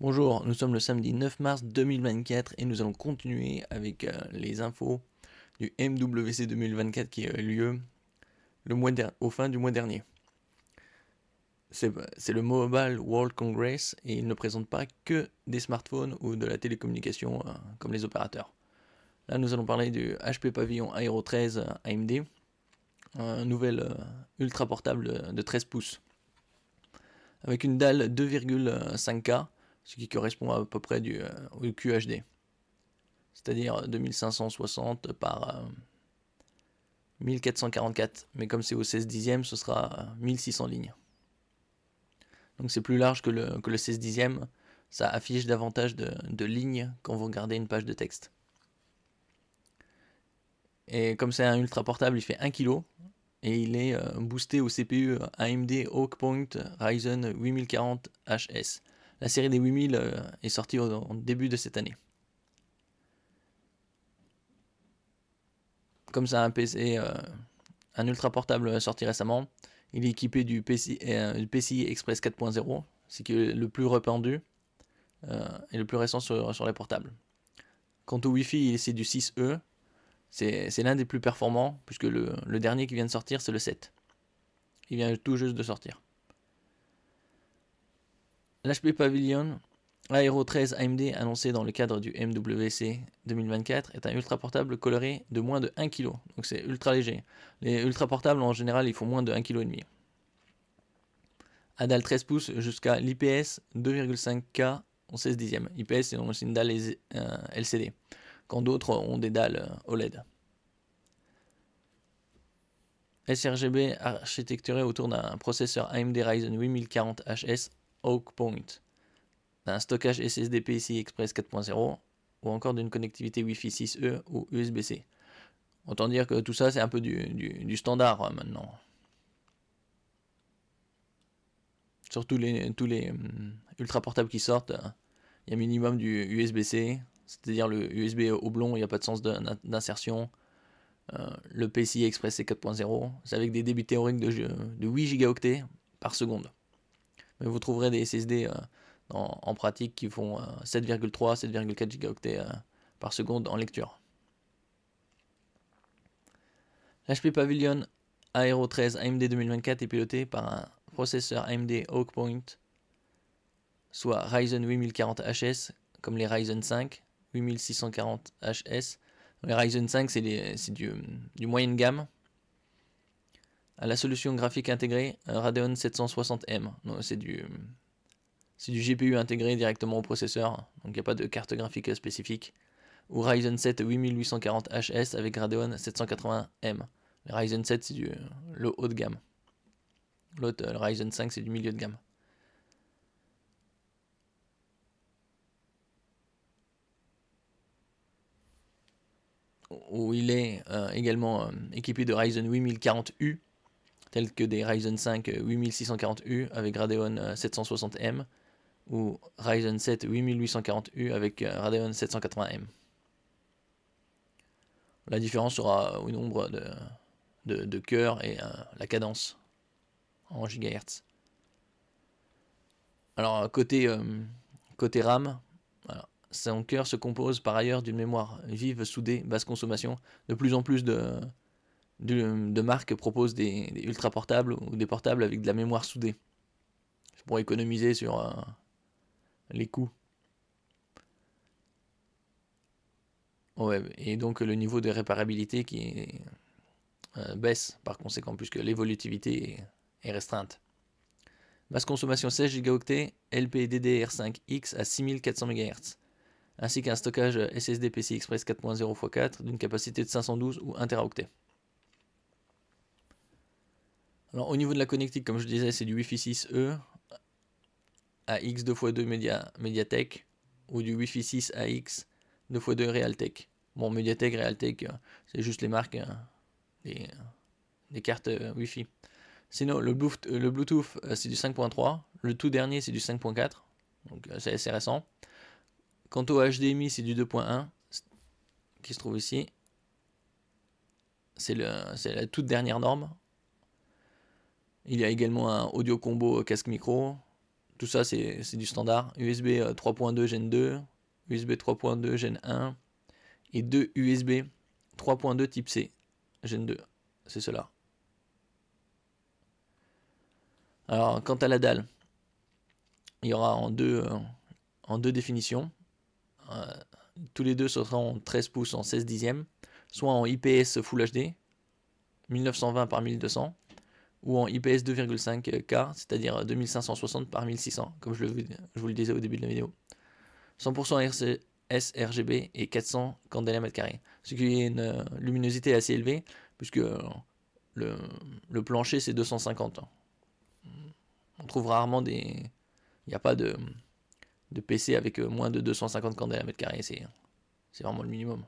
Bonjour, nous sommes le samedi 9 mars 2024 et nous allons continuer avec les infos du MWC 2024 qui a eu lieu au fin du mois dernier. C'est le Mobile World Congress et il ne présente pas que des smartphones ou de la télécommunication comme les opérateurs. Là, nous allons parler du HP Pavilion Aero 13 AMD, un nouvel ultra portable de 13 pouces avec une dalle 2,5K, ce qui correspond à peu près au QHD. C'est-à-dire 2560 par 1444, mais comme c'est au 16 dixième, ce sera 1600 lignes. Donc c'est plus large que le 16 dixième, ça affiche davantage de lignes quand vous regardez une page de texte. Et comme c'est un ultra portable, il fait 1 kg, et il est boosté au CPU AMD Hawk Point Ryzen 8040HS. La série des 8000 est sortie au début de cette année. Comme c'est un PC, un ultra portable sorti récemment, il est équipé du PCI Express 4.0, ce qui est le plus répandu et le plus récent sur les portables. Quant au Wi-Fi, c'est du 6E, c'est l'un des plus performants, puisque le dernier qui vient de sortir, c'est le 7. Il vient tout juste de sortir. L'HP Pavilion Aero 13 AMD annoncé dans le cadre du MWC 2024 est un ultra portable coloré de moins de 1 kg, donc c'est ultra léger. Les ultra portables en général ils font moins de 1,5 kg. À dalle 13 pouces jusqu'à l'IPS 2,5K en 16 dixièmes. IPS c'est une dalle LCD, quand d'autres ont des dalles OLED. sRGB architecturé autour d'un processeur AMD Ryzen 8040HS Hawk Point, d'un stockage SSD PCI Express 4.0 ou encore d'une connectivité Wi-Fi 6E ou USB-C. Autant dire que tout ça c'est un peu du standard maintenant. Sur tous les ultra portables qui sortent, il y a minimum du USB-C, c'est-à-dire le USB oblong, il n'y a pas de sens d'insertion. Le PCI Express C 4.0, c'est avec des débits théoriques de 8 Go par seconde. Mais vous trouverez des SSD en pratique qui font 7,3, 7,4 Go par seconde en lecture. L'HP Pavilion Aero 13 AMD 2024 est piloté par un processeur AMD Hawk Point, soit Ryzen 8040HS, comme les Ryzen 5, 8640HS. Les Ryzen 5, c'est du moyenne gamme. À la solution graphique intégrée, Radeon 760M. C'est du GPU intégré directement au processeur, donc il n'y a pas de carte graphique spécifique. Ou Ryzen 7 8840HS avec Radeon 780M. Le Ryzen 7 c'est le haut de gamme. L'autre, le Ryzen 5 c'est du milieu de gamme. Où il est également équipé de Ryzen 8040U, tels que des Ryzen 5 8640U avec Radeon 760M, ou Ryzen 7 8840U avec Radeon 780M. La différence sera au nombre de cœurs et la cadence en gigahertz. Alors côté RAM, voilà, son cœur se compose par ailleurs d'une mémoire vive soudée basse consommation. De plus en plus de marques proposent des ultra portables ou des portables avec de la mémoire soudée pour économiser sur les coûts. Ouais, et donc le niveau de réparabilité qui baisse par conséquent, puisque l'évolutivité est restreinte. Basse consommation 16 Go LPDDR5X à 6400 MHz, ainsi qu'un stockage SSD PCI Express 4.0 x 4 d'une capacité de 512 ou 1 TB. Alors au niveau de la connectique, comme je disais, c'est du Wi-Fi 6E AX 2x2 Mediatek ou du Wi-Fi 6 AX 2x2 Realtek. Bon, Mediatek, Realtek, c'est juste les marques des cartes Wi-Fi. Sinon, le Bluetooth, c'est du 5.3. Le tout dernier, c'est du 5.4. Donc, c'est assez récent. Quant au HDMI, c'est du 2.1 qui se trouve ici. C'est la toute dernière norme. Il y a également un audio combo casque micro. tout ça c'est du standard. USB 3.2 Gen 2, USB 3.2 Gen 1 et 2 USB 3.2 type C Gen 2. C'est cela. Alors quant à la dalle, il y aura en deux définitions. Tous les deux seront en 13 pouces en 16 dixièmes, soit en IPS Full HD 1920 par 1200 ou en IPS 2,5K, c'est-à-dire 2560 par 1600, comme je vous le disais au début de la vidéo. 100% sRGB et 400 candela mètre carré, ce qui est une luminosité assez élevée, puisque le plancher c'est 250. On trouve rarement des... Il n'y a pas de PC avec moins de 250 candela mètre carré, c'est vraiment le minimum.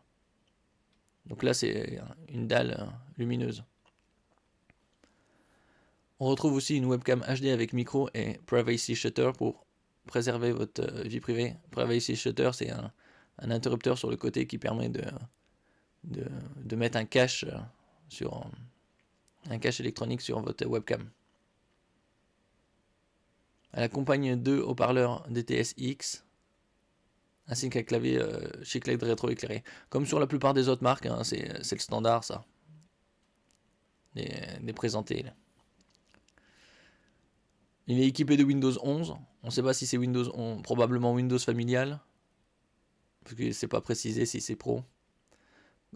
Donc là c'est une dalle lumineuse. On retrouve aussi une webcam HD avec micro et privacy shutter pour préserver votre vie privée. Privacy shutter, c'est un interrupteur sur le côté qui permet de mettre un cache électronique sur votre webcam. Elle accompagne 2 haut-parleurs DTS-X ainsi qu'un clavier chic LED rétro-éclairé. Comme sur la plupart des autres marques, hein, c'est le standard ça. Des présentés. Là. Il est équipé de Windows 11. On ne sait pas si c'est Windows 11, probablement Windows familial. Parce que c'est pas précisé si c'est pro.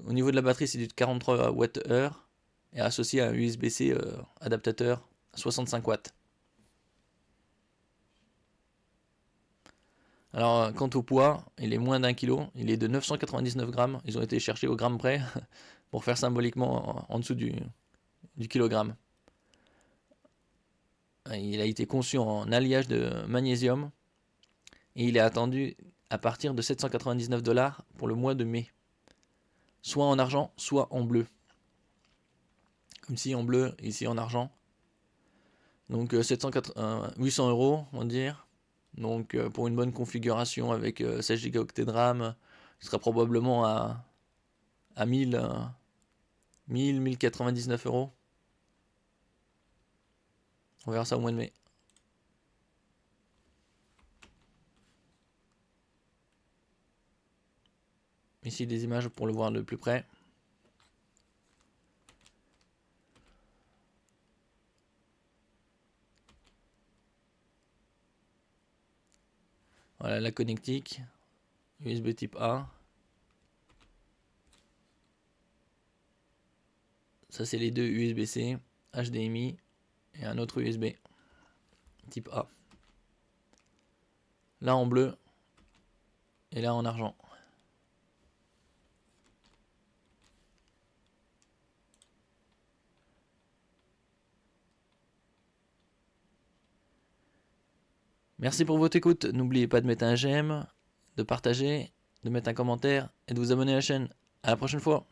Au niveau de la batterie, c'est du 43 Wh et associé à un USB-C adaptateur 65 watts. Alors, quant au poids, il est moins d'1 kg. Il est de 999 grammes. Ils ont été cherchés au gramme près pour faire symboliquement en dessous du kilogramme. Il a été conçu en alliage de magnésium et il est attendu à partir de 799 $ pour le mois de mai. Soit en argent, soit en bleu. Comme ici en bleu, ici en argent. Donc 800 €, on va dire. Donc pour une bonne configuration avec 16 Go de RAM, ce sera probablement à 1099 €. On verra ça au mois de mai. Ici des images pour le voir de plus près. Voilà la connectique, USB type A. Ça c'est les deux USB-C, HDMI et un autre USB type A. Là en bleu et là en argent. Merci pour votre écoute. N'oubliez pas de mettre un j'aime, de partager, de mettre un commentaire et de vous abonner à la chaîne. À la prochaine fois.